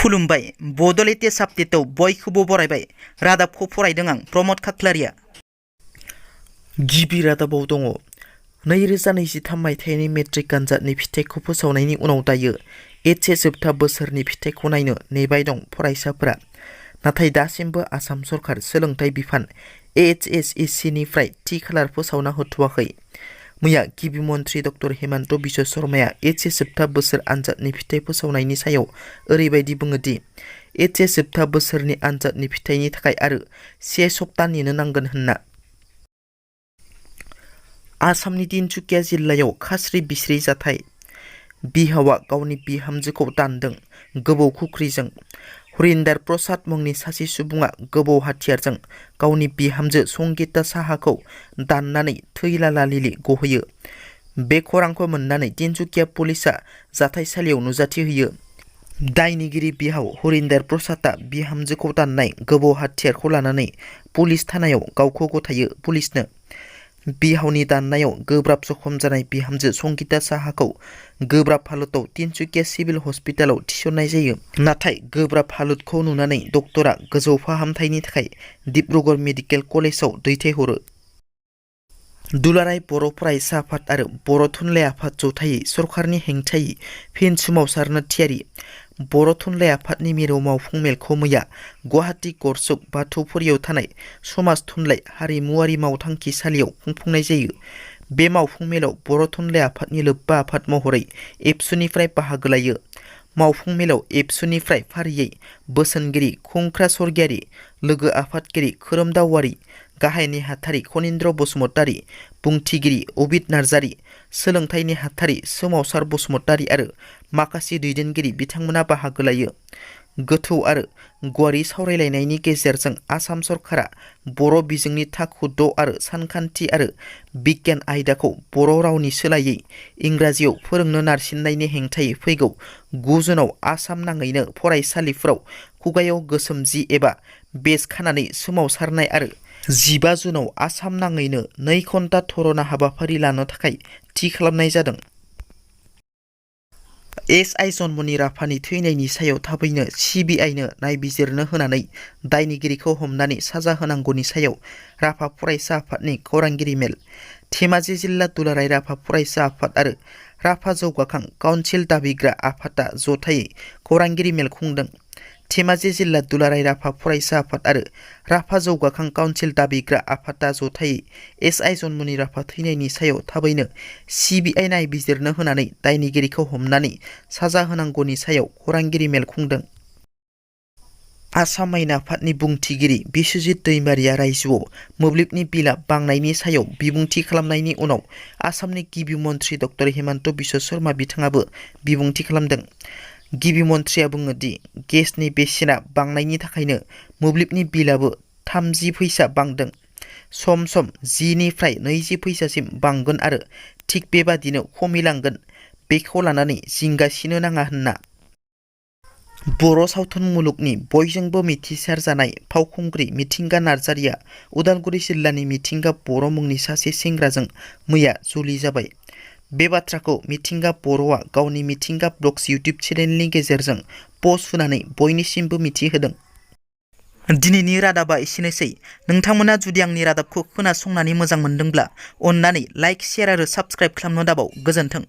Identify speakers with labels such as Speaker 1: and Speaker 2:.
Speaker 1: खुलुमबाय बड'लेण्ड आपडेटआव बयखौबो बरायबाय। रादाबखौ फरायदों आं प्रमद खाख्लारिया। गिबि रादाबाव दङ 2023 मायथाइनि मेट्रिक आनजादनि फिथाइखौ फोसावनायनि उनाव दायो एचएस जोबथा बोसोरनि फिथाइखौ नायनो नेबाय दं फरायसाफोरा। नाथाय दासिमबो आसाम सरकार सोलोंथाइ बिफान एचएसइसिनिफ्राय थि खालार फोसावना होथ'वाखै। मैया गिबि मन्थ्रि डक्टर हेमन्त बिश्व शर्माया एचएस जोबथा बोसोर आनजादनि फिथाइ फोसावनायनि सायाव ओरैबायदि बुङो दि एचएस जोबथा बोसोरनि आनजादनि फिथाइनि थाखाय आरो 1 सप्ता नेनो नांगोन होनना। आसामनि तिनसुकिया जिल्लायाव खास्रि बिस्रि जाथाय। बिहावा गावनि बिहामजोखौ दानदों गोबौ खुख्रिजों। हरिन्दर प्रसाद मुंनि सासे सुबुङा गोबौ हाथियारजों गावनि बिहामजो संगिता साहाखौ दाननानै थैलाला-लिलि गहोयो। बे खौरांखौ मोननानै तिनसुकिया पुलिसआ जाथायसालियाव नुजाथि होयो। दायनिगिरि बिहाव हरिन्दर प्रसादआ बिहामजोखौ दाननाय गोबौ हाथियारखौ लानानै पुलिस थानायाव गावखौ गथायो। पुलिसनो बिहावनि दाननायाव गोब्राब जखम जानाय बिहामजो संगिता साहाखौ गोब्राब हालतआव तिनसुकिया सिभिल हस्पिटालाव थिसननाय जायो। नाथाय गोब्राब हालतखौ नुनानै डक्टरा गोजौ फाहामथायनि थाखाय डिब्रुगड़ मेडिकेल कलेजाव दैथायहरो। दुलाराय बर' फरायसा आफाद आरो बर' थुनलाइ आफाद जथायै सरकारनि हेंथायै फिन सोमावसारनो थियारि। बर' थुनलाइ आफादनि मिरु मावफुं मेलखौ मैया गुवाहाटी गरसुक बाथौफुरियाव थानाय समाज थुनलाइ हारिमुवारि मावथांखिसालियाव खुंफुंनाय जायो। बे मावफुं मेलाव बर' थुनलाइ आफादनि लोब्बा आफाद महरै एबसुनिफ्राय बाहागो लायो। मावफुं मेलाव एबसुनिफ्राय फारियै बोसोनगिरि खुंख्रा स्वर्गियारी, लोगो आफादगिरि खोरोमदाव औवारी, गाहाय नेहाथारि खनीन्द्र बसुमतारी, बुंथिगिरि अबिद नार्जारी, सोलोंथाइ नेहाथारि सोमावसार बसुमतारी आरो माखासे दैदेनगिरि बिथांमोना बाहागो लायो। गोथौ आरो गुवारै सावरायलायनायनि गेजेरजों आसाम सरकारा बर' बिजोंनि थाखो 6 आरो सानखान्थि आरो बिगियान आयदाखौ बर' रावनि सोलायै इंराजियाव फोरोंनो नारसिननायनि हेंथायै फैगौ 9 जुनआव आसाम नाङैनो फरायसालिफोराव खुगायाव गोसोम जि एबा बेज खानानै सोमावसारनाय आरो 15 जुनआव आसाम नाङैनो 2 घन्टा धरना हाबाफारि लानो थाखाय थि खालामनाय जादों। एस.आइ. जन्मनि राभानि थैनायनि सायाव थाबैनो सिबिआइनो नायबिजिरनो होनानै दायनिगिरिखौ हमनानै साजा होनांगौनि सायाव राभा फरायसा आफादनि खौरांगिरि मेल। धेमाजि जिल्ला दुलाराय राभा फरायसा आफाद आरो राभा जौगाखां काउन्सिल दाबिग्रा आफादआ जथायै खौरांगिरि मेल खुंदों। धेमाजि जिल्ला दुलाराय राभा फरायसा आफाद आरो राभा जौगाखां काउन्सिल दाबिग्रा आफादआ जथायै एस.आइ. जन्मनि राभा थैनायनि सायाव थाबैनो सिबिआइ नायबिजिरनो होनानै दायनिगिरिखौ हमनानै साजा होनांगौनि सायाव खौरांगिरि मेल खुंदों। आसाम आयेन आफादनि बुंथिगिरि बिस्वजित दैमारिया रायजोआव मोब्लिबनि बिला बांनायनि सायाव बिबुंथि खालामनायनि उनाव आसामनि गिबि मन्थ्रि डक्टर हेमन्त बिश्व शर्मा बिथाङाबो बिबुंथि खालामदों। गिबि मन्थ्रिया बुङो दि गेसनि बेसेना बांनायनि थाखायनो मोब्लिबनि बिलाबो 30 फैसा बांदों। सम सम 10 निफ्राय 20 फैसासिम बांगोन आरो थिग बेबादिनो खमिलांगोन। बेखौ लानानै जिंगासिनो नाङा होनना। बर' सावथुन मुलुगनि बयजोंबो मिथिसारजानाय फावखुंग्रि मिथिंगा नार्जारिया उदालगुरि जिल्लानि मिथिंगा बर' मुंनि सासे सेंग्राजों मैया जुलि जाबाय। बे बाथ्राखौ मिथिंगा बर'आ गावनि मिथिंगा ब्लग्स इउटिउब चेनेलनि गेजेरजों पस्ट होनानै बयनिसिमबो मिथिहोदों। दिनैनि रादाबा एसेनोसै। नोंथांमोना जुदि आंनि रादाबखौ खोनासंनानै मोजां मोनदोंब्ला अन्नानै लाइक, शेयार आरो साबस्क्राइब खालामनो दाबाव। गोजोन्थों।